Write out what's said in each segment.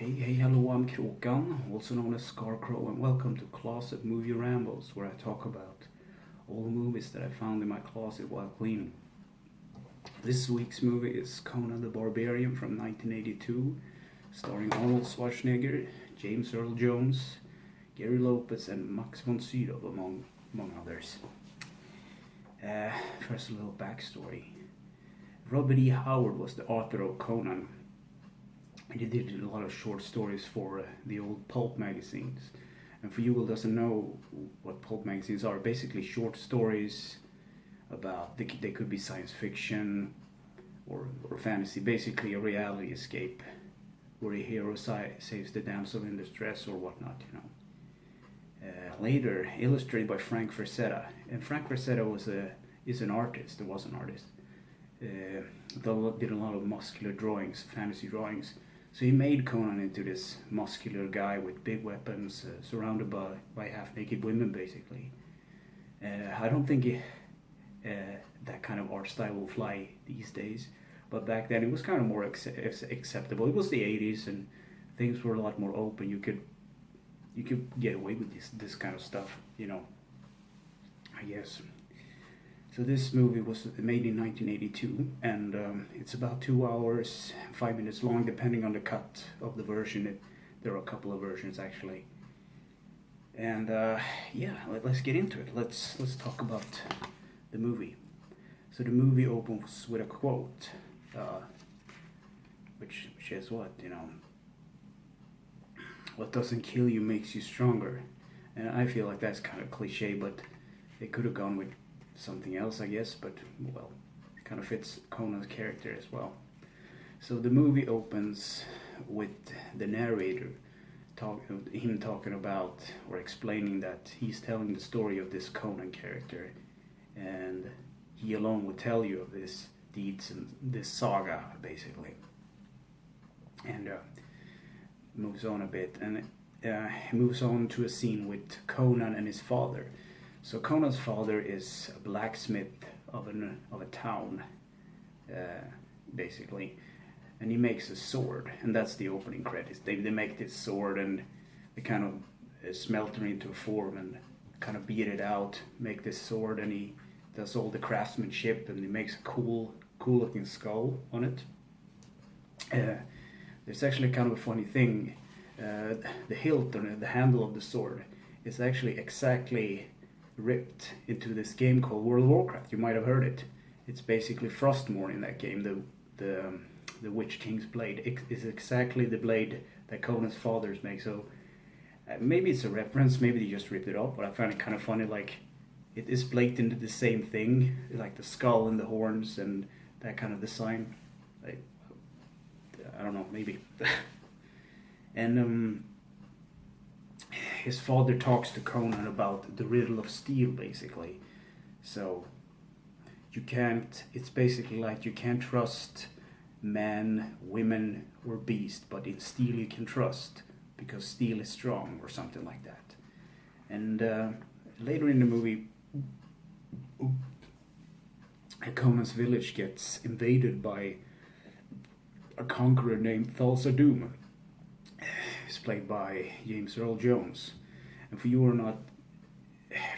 Hey, hello, I'm Kråkan, also known as Scarecrow, and welcome to Closet Movie Rambles, where I talk about all the movies that I found in my closet while cleaning. This week's movie is Conan the Barbarian from 1982, starring Arnold Schwarzenegger, James Earl Jones, Gary Lopez, and Max von Sydow, among others. First, a little backstory. Robert E. Howard was the author of Conan. He did a lot of short stories for the old pulp magazines. And for you who doesn't know what pulp magazines are, basically short stories about, they could be science fiction or fantasy, basically a reality escape where a hero saves the damsel in distress or whatnot, you know. Later, illustrated by Frank Frazetta. And Frank Frazetta was an artist, did a lot of muscular drawings, fantasy drawings. So he made Conan into this muscular guy with big weapons, surrounded by half-naked women, basically. I don't think that kind of art style will fly these days, but back then it was kind of more acceptable. It was the 80s, and things were a lot more open. You could get away with this kind of stuff, you know, I guess. So this movie was made in 1982, and it's about 2 hours, 5 minutes long, depending on the cut of the version. There are a couple of versions, actually. And yeah, let's get into it. Let's talk about the movie. So the movie opens with a quote, which is what, you know, what doesn't kill you makes you stronger. And I feel like that's kind of cliche, but they could have gone with something else, I guess, but well, it kind of fits Conan's character as well. So the movie opens with the narrator talking about or explaining that he's telling the story of this Conan character, and he alone would tell you of his deeds and this saga, basically. And moves on a bit, and he moves on to a scene with Conan and his father. So Conan's father is a blacksmith of a town, basically, and he makes a sword, and that's the opening credits. They make this sword, and they kind of smelt it into a form and kind of beat it out, make this sword, and he does all the craftsmanship, and he makes a cool looking skull on it. There's actually kind of a funny thing. The hilt, or the handle of the sword, is actually exactly ripped into this game called World of Warcraft. You might have heard it. It's basically Frostmourne in that game. The Witch King's blade is exactly the blade that Conan's fathers make. So maybe it's a reference, maybe they just ripped it off, but I find it kind of funny, like it is blatant the same thing, like the skull and the horns and that kind of design. Like, I don't know, maybe. And his father talks to Conan about the riddle of steel, basically. So it's basically like you can't trust man, women, or beast, but in steel you can trust, because steel is strong, or something like that. And later in the movie, Conan's village gets invaded by a conqueror named Thulsa Doom. Is played by James Earl Jones. And for you who are not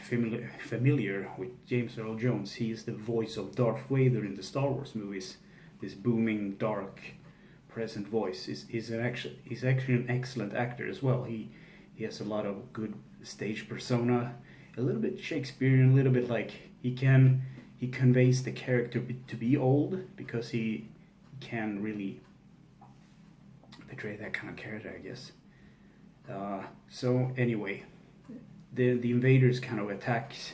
familiar with James Earl Jones, he is the voice of Darth Vader in the Star Wars movies. This booming, dark, present voice. He's actually an excellent actor as well. He has a lot of good stage persona, a little bit Shakespearean, a little bit like he conveys the character to be old, because he can really portray that kind of character, I guess. So anyway, the invaders kind of attacks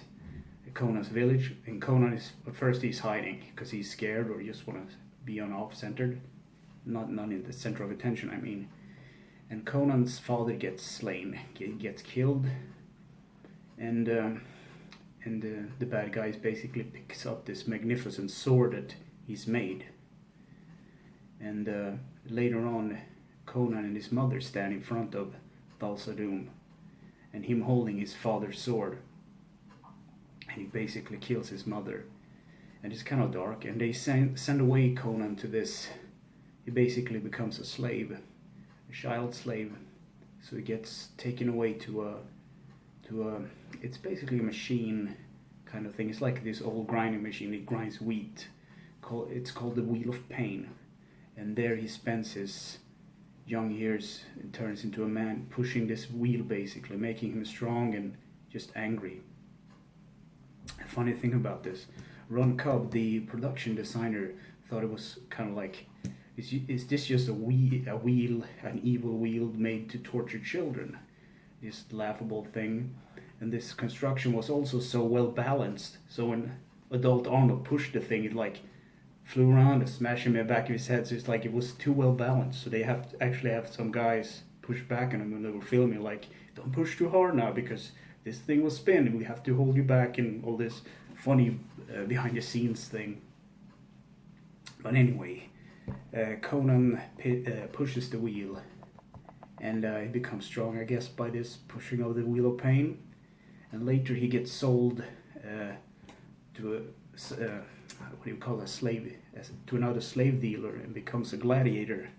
Conan's village, and Conan at first he's hiding because he's scared, or just want to be on off-centered, not in the center of attention, I mean. And Conan's father gets slain, gets killed, and the bad guy basically picks up this magnificent sword that he's made. And later on, Conan and his mother stand in front of Thulsa Doom, and him holding his father's sword, and he basically kills his mother. And it's kind of dark, and they send away Conan to this. He basically becomes a slave, a child slave. So he gets taken away to a it's basically a machine kind of thing. It's like this old grinding machine. It grinds wheat. It's called the Wheel of Pain, and there he spends his young years and turns into a man, pushing this wheel, basically making him strong and just angry. A funny thing about this, Ron Cobb, the production designer, thought it was kind of like, is this just a wheel, an evil wheel made to torture children? This laughable thing. And this construction was also so well balanced, so when adult Arnold pushed the thing, it like flew around and smashed him in the back of his head. So it's like it was too well balanced. So they actually have some guys push back on him when they were filming, like, don't push too hard now because this thing will spin and we have to hold you back, and all this funny behind the scenes thing. But anyway, Conan pushes the wheel, and he becomes strong, I guess, by this pushing of the Wheel of Pain. And later he gets sold to a what do you call a slave, to another slave dealer, and becomes a gladiator.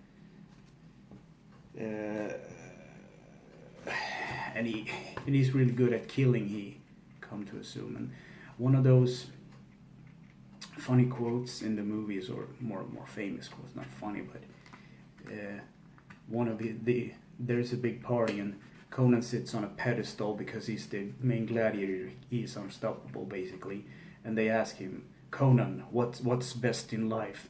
And he's really good at killing, he come to assume. And one of those funny quotes in the movies, or more famous quotes, not funny, but one of there's a big party and Conan sits on a pedestal because he's the main gladiator. He's unstoppable, basically. And they ask him, Conan, what's best in life?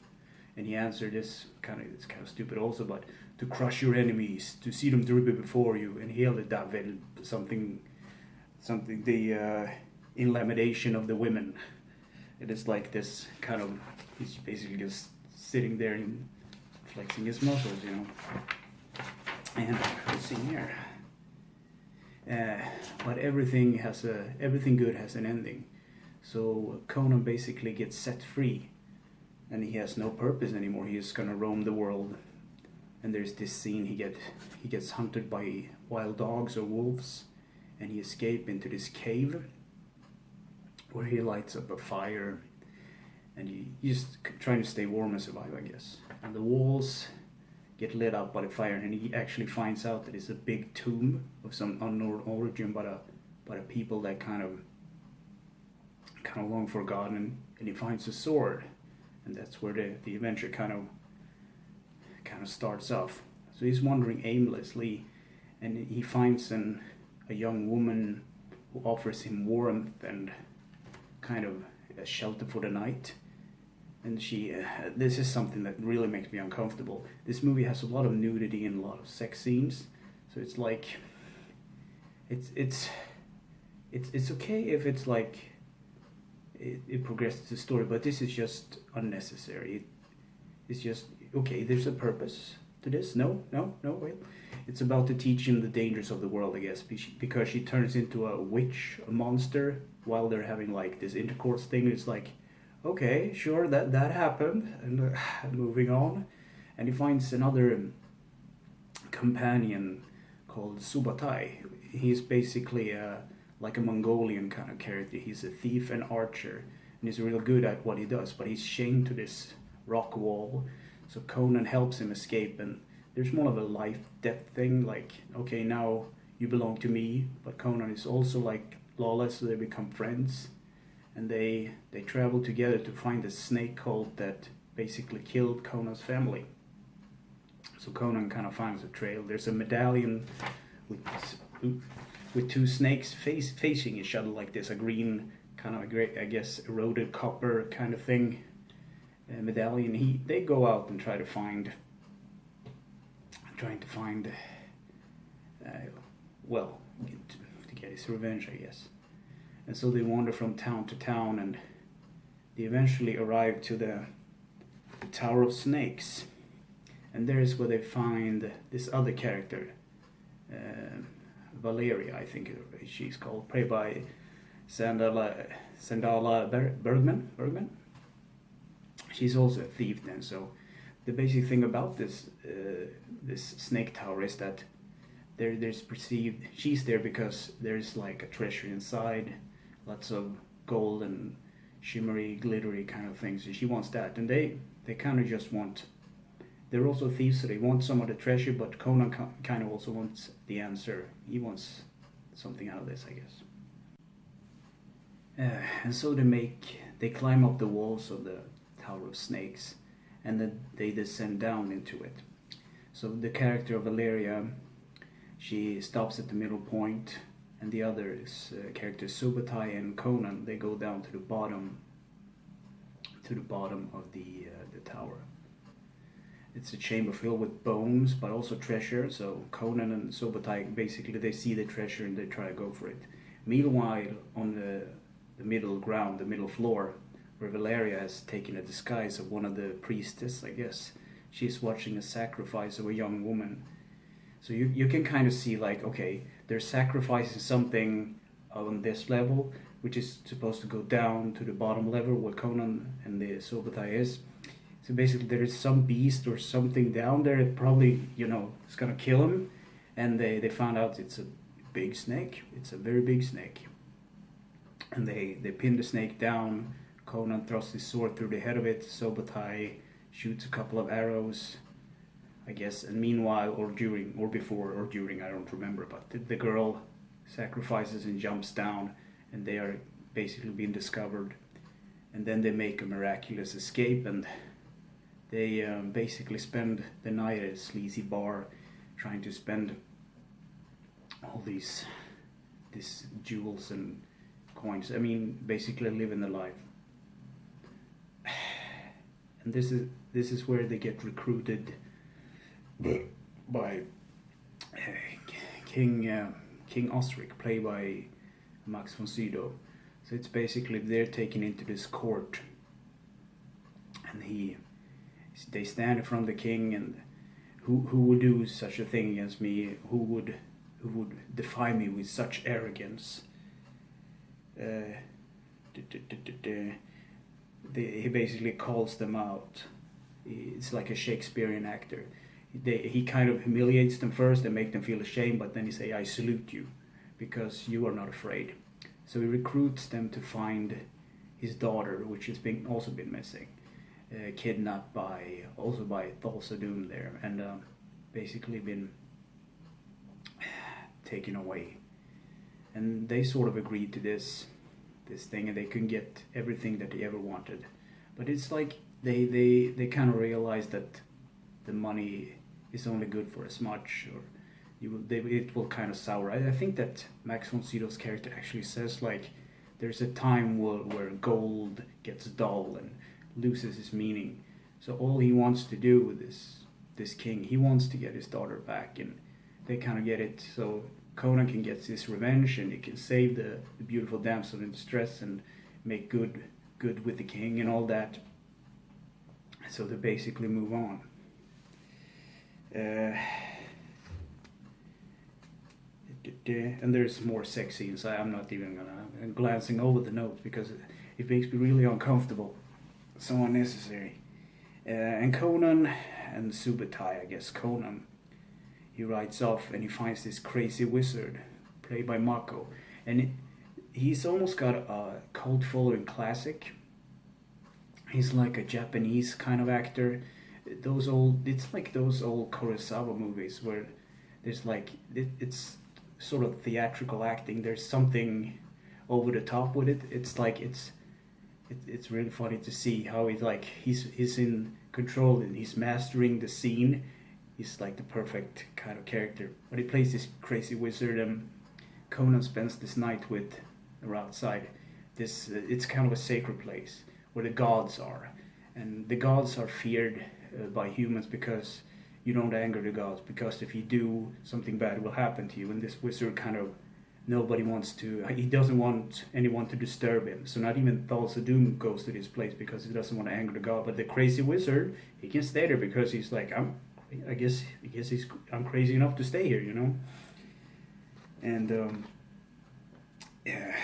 And he answered it's kind of stupid also, but to crush your enemies, to see them droop before you, and heal the devil, something the inlamidation of the women. It is like this kind of, he's basically just sitting there and flexing his muscles, you know. And let's see here. But everything good has an ending. So Conan basically gets set free, and he has no purpose anymore. He is gonna roam the world. And there's this scene, he gets hunted by wild dogs or wolves, and he escapes into this cave where he lights up a fire, and he's just trying to stay warm and survive, I guess. And the walls get lit up by the fire, and he actually finds out that it's a big tomb of some unknown origin, but a people that kind of long forgotten, and he finds a sword, and that's where the adventure kind of starts off. So he's wandering aimlessly, and he finds a young woman who offers him warmth and kind of a shelter for the night. And this is something that really makes me uncomfortable. This movie has a lot of nudity and a lot of sex scenes, so it's like it's okay if it's like it progresses the story, but this is just unnecessary. It's just, okay, there's a purpose to this. No, wait. It's about to teach him the dangers of the world, I guess, because she turns into a witch, a monster, while they're having like this intercourse thing. It's like, okay, sure, that happened, and moving on. And he finds another companion called Subutai. He's basically like a Mongolian kind of character. He's a thief and archer, and he's real good at what he does, but he's chained to this rock wall. So Conan helps him escape, and there's more of a life-death thing, like, okay, now you belong to me, but Conan is also like lawless, so they become friends, and they travel together to find a snake cult that basically killed Conan's family. So Conan kind of finds a trail. There's a medallion with two snakes facing each other like this, a green kind of, I guess, eroded copper kind of thing. Medallion. They go out and trying to find to get his revenge, I guess. And so they wander from town to town, and they eventually arrive to the Tower of Snakes, and there's where they find this other character, Valeria, I think she's called, played by Sandala Bergman. She's also a thief then. So the basic thing about this snake tower is that there's perceived, she's there because there's like a treasure inside, lots of gold and shimmery, glittery kind of things. So she wants that, and they kind of just want they're also thieves, so they want some of the treasure, but Conan kind of also wants the answer. He wants something out of this, I guess. And so they climb up the walls of the Tower of Snakes, and then they descend down into it. So the character of Valeria, she stops at the middle point, and the other characters Subutai and Conan, they go down to the bottom of the tower. It's a chamber filled with bones, but also treasure. So Conan and Subutai, basically, they see the treasure and they try to go for it. Meanwhile, on the middle ground, the middle floor, where Valeria has taken a disguise of one of the priestess, I guess, she's watching a sacrifice of a young woman. So you can kind of see, like, okay, they're sacrificing something on this level, which is supposed to go down to the bottom level where Conan and the Subutai is. So basically there is some beast or something down there that probably, is gonna kill him. And they found out it's a big snake. It's a very big snake. And they pin the snake down. Conan thrusts his sword through the head of it. Subutai shoots a couple of arrows, I guess. And meanwhile, or before, I don't remember. But the girl sacrifices and jumps down. And they are basically being discovered. And then they make a miraculous escape, and they basically spend the night at a sleazy bar trying to spend all these jewels and coins. I mean, basically living the life. And this is where they get recruited by King Osric, played by Max von Sydow. So it's basically they're taken into this court, and they stand in front of the king, and who would do such a thing against me? Who would defy me with such arrogance? He basically calls them out. It's like a Shakespearean actor. He kind of humiliates them first and make them feel ashamed, but then he say, "I salute you, because you are not afraid." So he recruits them to find his daughter, which has also been missing, kidnapped by Thulsa there, and basically been taken away. And they sort of agreed to this thing, and they couldn't get everything that they ever wanted. But it's like they kind of realized that the money is only good for as much, or it will kind of sour. I think that Max von Sydow's character actually says, like, there's a time where gold gets dull and loses its meaning. So all he wants to do with this king, he wants to get his daughter back, and they kind of get it. So Conan can get his revenge, and he can save the beautiful damsel in distress and make good with the king and all that. So they basically move on. And there's more sex scenes. I'm not even glancing over the notes because it makes me really uncomfortable. So unnecessary. And Conan and Subutai, I guess Conan, he rides off and he finds this crazy wizard played by Mako, and he's almost got a cult following classic. He's like a Japanese kind of actor. It's like those old Kurosawa movies where there's like it's sort of theatrical acting. There's something over the top with it. It's like it's really funny to see how he's in control and he's mastering the scene. He's like the perfect kind of character. But he plays this crazy wizard, and Conan spends this night or outside this. It's kind of a sacred place where the gods are, and the gods are feared by humans because you don't anger the gods, because if you do, something bad will happen to you. And this wizard he doesn't want anyone to disturb him. So not even Thulsa goes to this place because he doesn't want to anger the god. But the crazy wizard, he can stay there because he's like, I'm crazy enough to stay here, you know. And yeah.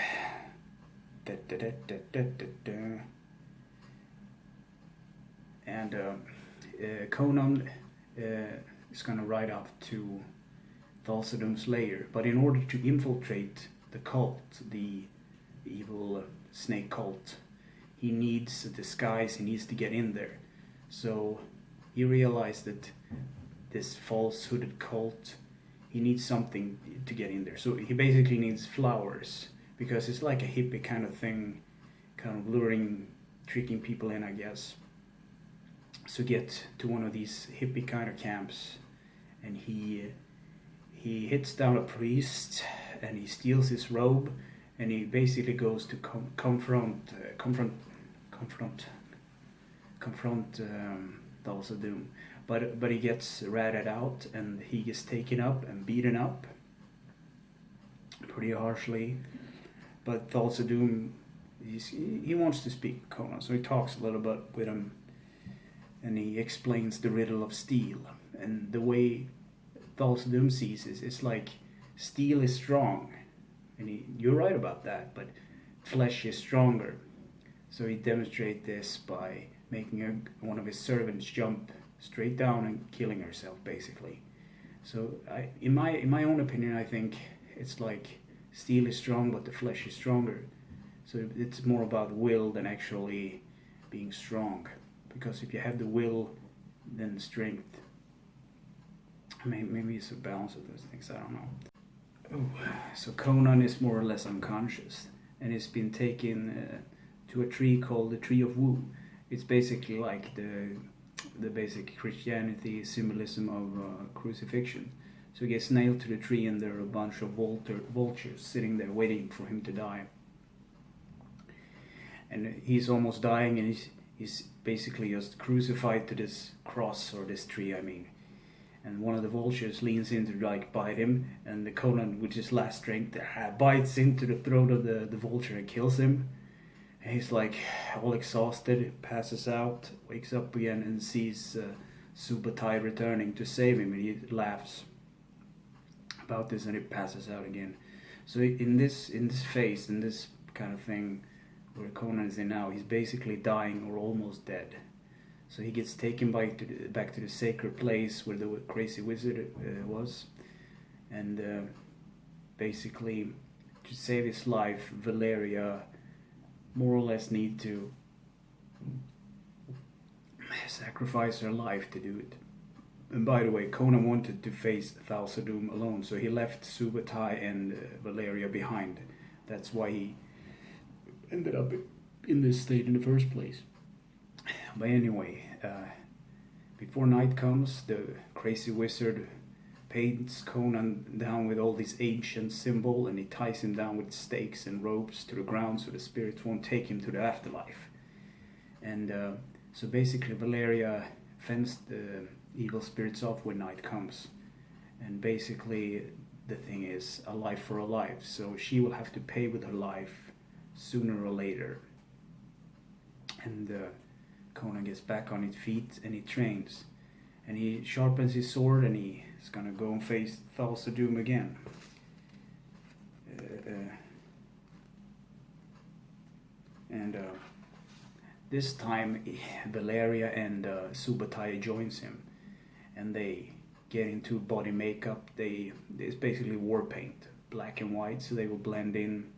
And Conan is gonna ride up to Thulsa lair, but in order to infiltrate the cult, the evil snake cult, he needs a disguise. He needs to get in there. So he realized that this false hooded cult, he needs something to get in there. So he basically needs flowers, because it's like a hippie kind of thing, kind of luring, tricking people in, I guess. So get to one of these hippie kind of camps, and he hits down a priest, and he steals his robe, and he basically goes to confront Thulsa Doom. But he gets ratted out, and he gets taken up and beaten up pretty harshly. But Thulsa Doom, he wants to speak to Conan, so he talks a little bit with him, and he explains the riddle of steel. And the way Thulsa Doom sees it, it's like steel is strong, and you're right about that, but flesh is stronger. So he demonstrates this by making one of his servants jump straight down and killing herself, basically. So in my own opinion, I think it's like steel is strong, but the flesh is stronger. So it's more about will than actually being strong. Because if you have the will, then strength. Maybe it's a balance of those things, I don't know. So Conan is more or less unconscious, and he's been taken to a tree called the Tree of Wu. It's basically like the basic Christianity symbolism of crucifixion. So he gets nailed to the tree, and there are a bunch of vultures sitting there waiting for him to die. And he's almost dying, and he's basically just crucified to this cross, or this tree, I mean. And one of the vultures leans in to like bite him, and the Conan, with his last strength, bites into the throat of the vulture and kills him. And he's like all exhausted, passes out, wakes up again, and sees Subutai returning to save him, and he laughs about this, and he passes out again. So in this phase, in this kind of thing where Conan is in now, he's basically dying or almost dead. So he gets taken back to the sacred place where the crazy wizard was, and basically to save his life, Valeria more or less need to sacrifice her life to do it. And by the way, Conan wanted to face Thulsa Doom alone, so he left Subutai and Valeria behind. That's why he ended up in this state in the first place. But anyway, before night comes, the crazy wizard paints Conan down with all these ancient symbols, and he ties him down with stakes and ropes to the ground so the spirits won't take him to the afterlife. And so basically Valeria fends the evil spirits off when night comes. And basically the thing is a life for a life, so she will have to pay with her life sooner or later. And Conan gets back on his feet, and he trains, and he sharpens his sword, and he's gonna go and face Thulsa Doom again. This time Valeria and Subutai joins him, and they get into body makeup. It's basically war paint, black and white, so they will blend in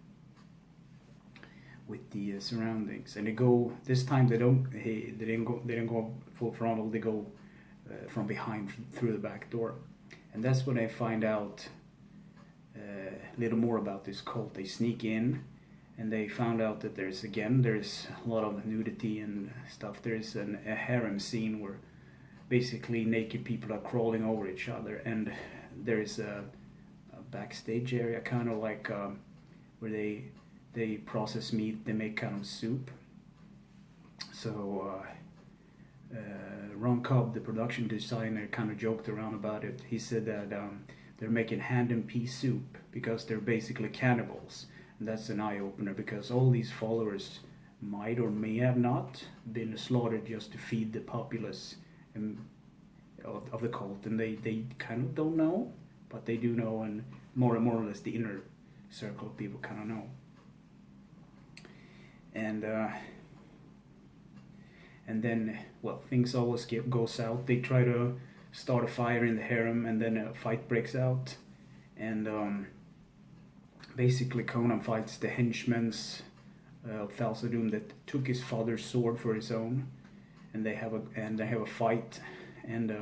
with the surroundings. And they go this time. They didn't go full frontal. They go from behind through the back door, and that's when they find out a little more about this cult. They sneak in, and they found out that there's a lot of nudity and stuff. There's a harem scene where basically naked people are crawling over each other, and there's a backstage area, kind of like where they process meat. They make kind of soup. So Ron Cobb, the production designer, kind of joked around about it. He said that they're making hand and pea soup because they're basically cannibals. And that's an eye-opener, because all these followers might or may have not been slaughtered just to feed the populace of the cult. And they kind of don't know, but they do know, and more or less the inner circle of people kind of know. And then, well, things always go south. They try to start a fire in the harem, and then a fight breaks out. And basically Conan fights the henchmen of Thulsa Doom that took his father's sword for his own. And they have a fight, and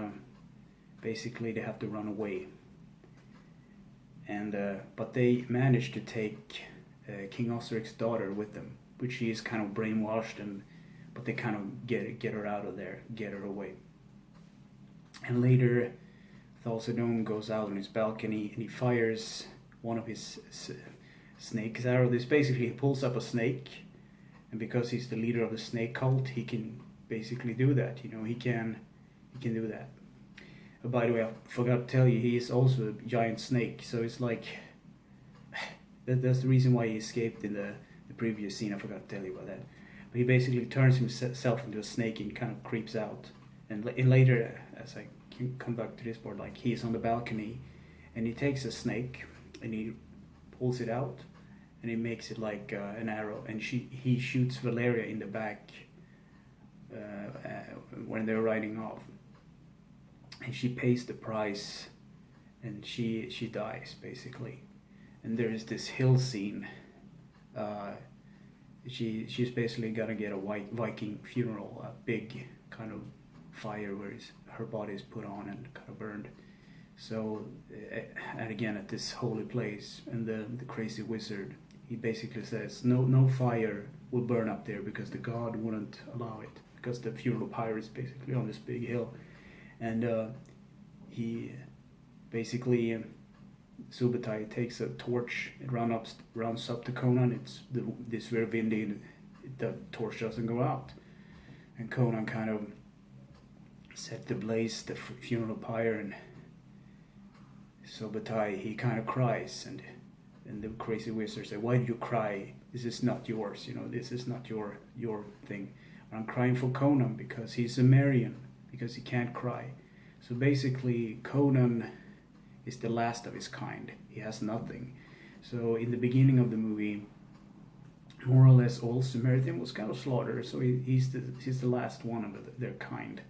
basically they have to run away. And but they manage to take King Osric's daughter with them, which she is kind of brainwashed, but they kind of get her out of there, get her away. And later, Thulsadum goes out on his balcony and he fires one of his snake's arrows. This basically, he pulls up a snake, and because he's the leader of the snake cult, he can basically do that. You know, he can do that. By the way, I forgot to tell you, he is also a giant snake. So it's like that's the reason why he escaped in the previous scene. I forgot to tell you about that. But he basically turns himself into a snake and kind of creeps out. And later, as I can come back to this part, like he's on the balcony, and he takes a snake and he pulls it out, and he makes it like an arrow, and he shoots Valeria in the back when they're riding off, and she pays the price, and she dies basically. And there is this hill scene. She's basically gonna get a Viking funeral, a big kind of fire where her body is put on and kind of burned. So, and again at this holy place, and the crazy wizard, he basically says no fire will burn up there because the god wouldn't allow it, because the funeral pyre is basically on this big hill. And he basically Subutai takes a torch and runs up to Conan. It's this very windy, the torch doesn't go out, and Conan kind of set the blaze the funeral pyre, and Subutai, he kind of cries, and the crazy wizard says, "Why do you cry? This is not yours. You know, this is not your thing." I'm crying for Conan because he's a Marian, because he can't cry. So basically, Conan is the last of his kind. He has nothing. So in the beginning of the movie, more or less all Sumerian was kind of slaughtered. So he's the last one of their kind,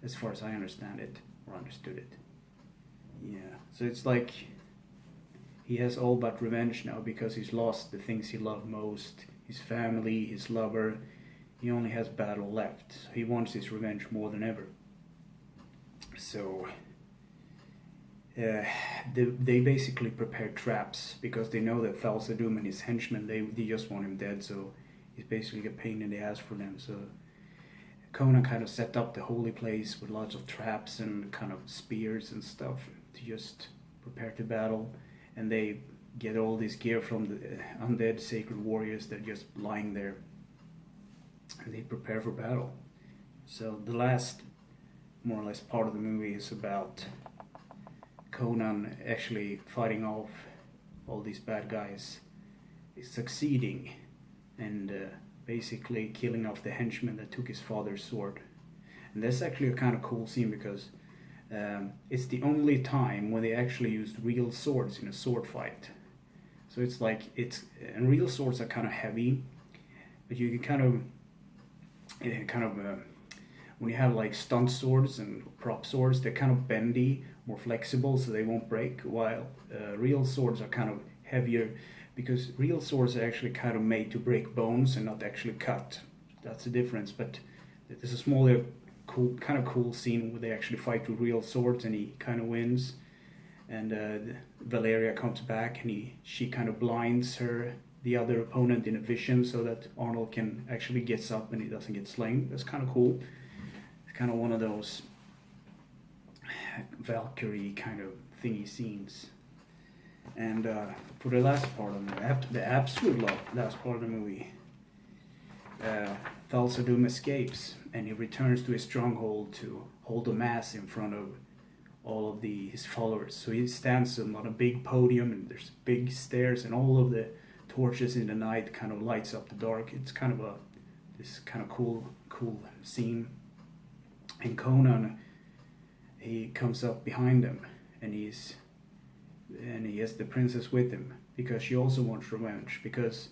as far as I understand it or understood it. Yeah. So it's like he has all but revenge now, because he's lost the things he loved most: his family, his lover. He only has battle left. So he wants his revenge more than ever. So they basically prepare traps, because they know that Thulsadum and his henchmen, they just want him dead. So he's basically a pain in the ass for them. So Conan kind of set up the holy place with lots of traps and kind of spears and stuff to just prepare to battle. And they get all this gear from the undead sacred warriors that are just lying there, and they prepare for battle. So the last, more or less, part of the movie is about Conan actually fighting off all these bad guys, succeeding, and basically killing off the henchman that took his father's sword. And that's actually a kind of cool scene, because it's the only time when they actually used real swords in a sword fight. So it's like, and real swords are kind of heavy, but you can when you have like stunt swords and prop swords, they're kind of bendy, more flexible, so they won't break, while real swords are kind of heavier, because real swords are actually kind of made to break bones and not actually cut. That's the difference. But there's a smaller, cool scene where they actually fight with real swords, and he kind of wins. And Valeria comes back, and she kind of blinds the other opponent in a vision, so that Arnold can actually gets up and he doesn't get slain. That's kind of cool. It's kind of one of those Valkyrie kind of thingy scenes. And for the last part of the absolute last part of the movie, Thulsadum escapes, and he returns to his stronghold to hold a mass in front of all of his followers. So he stands on a big podium, and there's big stairs, and all of the torches in the night kind of lights up the dark. It's kind of this kind of cool scene. And Conan, he comes up behind them, and he has the princess with him, because she also wants revenge, because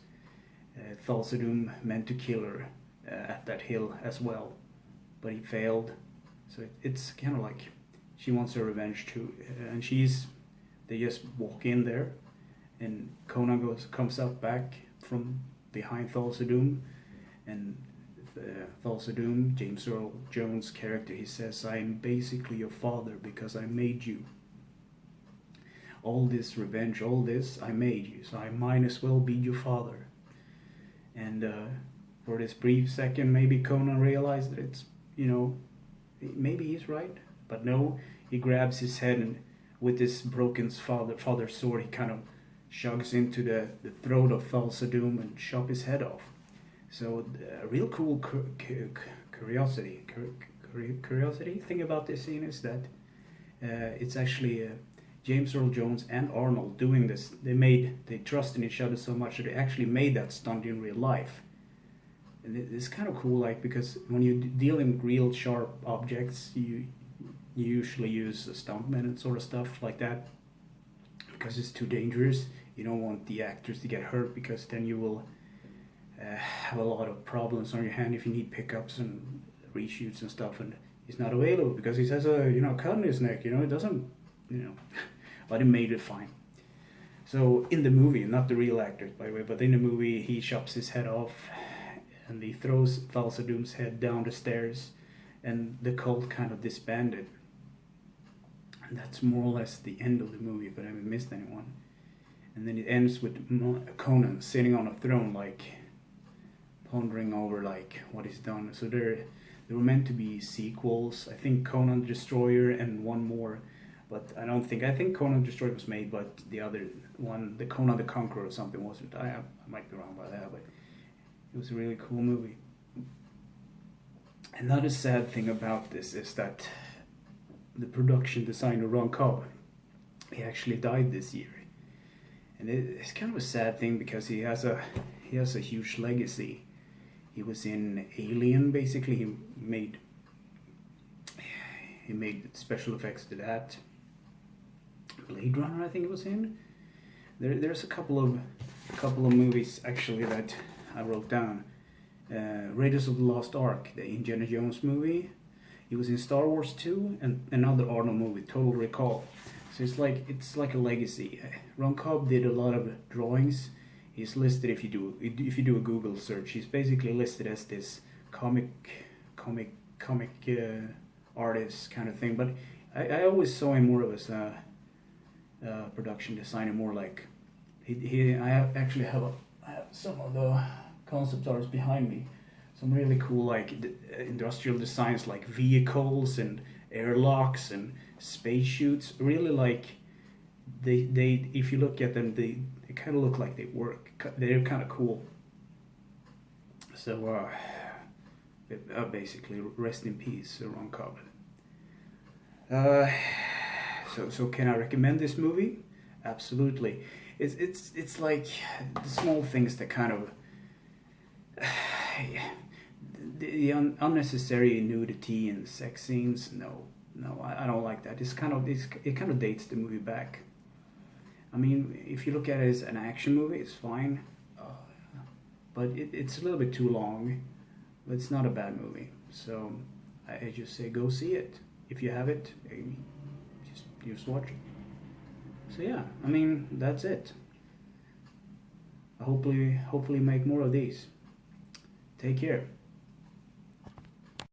Thulsadum meant to kill her at that hill as well, but he failed. So it's kind of like she wants her revenge too, and they just walk in there, and Conan comes up back from behind Thulsadum, and Thulsa Doom, James Earl Jones' character, he says, "I'm basically your father because I made you. All this revenge, all this, I made you, so I might as well be your father." And for this brief second, maybe Conan realized that it's, maybe he's right. But no, he grabs his head and with this broken father's sword, he kind of shoves into the throat of Thulsa Doom and chops his head off. So a real cool curiosity thing about this scene is that it's actually James Earl Jones and Arnold doing this. They trust in each other so much that they actually made that stunt in real life. And it's kind of cool, like, because when you're dealing with real sharp objects, you usually use a stuntman and sort of stuff like that because it's too dangerous. You don't want the actors to get hurt because then you will have a lot of problems on your hand if you need pickups and reshoots and stuff, and he's not available because he has a cut in his neck. It doesn't, but he made it fine. So in the movie, not the real actors by the way, but in the movie he chops his head off and he throws Thulsa Doom's head down the stairs, and the cult kind of disbanded. And that's more or less the end of the movie, if I haven't missed anyone. And then it ends with Conan sitting on a throne, like pondering over like what he's done. So there were meant to be sequels. I think Conan the Destroyer and one more, but I think Conan the Destroyer was made, but the other one, the Conan the Conqueror or something, wasn't. I might be wrong about that, but it was a really cool movie. Another sad thing about this is that the production designer Ron Cobb, he actually died this year, and it's kind of a sad thing because he has a huge legacy. He was in Alien, basically. He made special effects to that. Blade Runner, I think it was in. There's a couple of movies actually that I wrote down. Raiders of the Lost Ark, the Indiana Jones movie. He was in Star Wars 2 and another Arnold movie, Total Recall. So it's like a legacy. Ron Cobb did a lot of drawings. He's listed, if you do a Google search, he's basically listed as this comic artist kind of thing. But I always saw him more as a production designer, more like I have some of the concept arts behind me. Some really cool like industrial designs, like vehicles and airlocks and space shoots. Really, like they if you look at them, they kind of look like they work. They're kind of cool. So basically, rest in peace, Ron Cobb. So can I recommend this movie? Absolutely. It's like the small things that kind of the unnecessary nudity and sex scenes. No, I don't like that. It kind of dates the movie back. I mean, if you look at it as an action movie, it's fine, but it's a little bit too long. But it's not a bad movie, so I just say go see it. If you have it, just watch it. So yeah, I mean, that's it. Hopefully make more of these. Take care.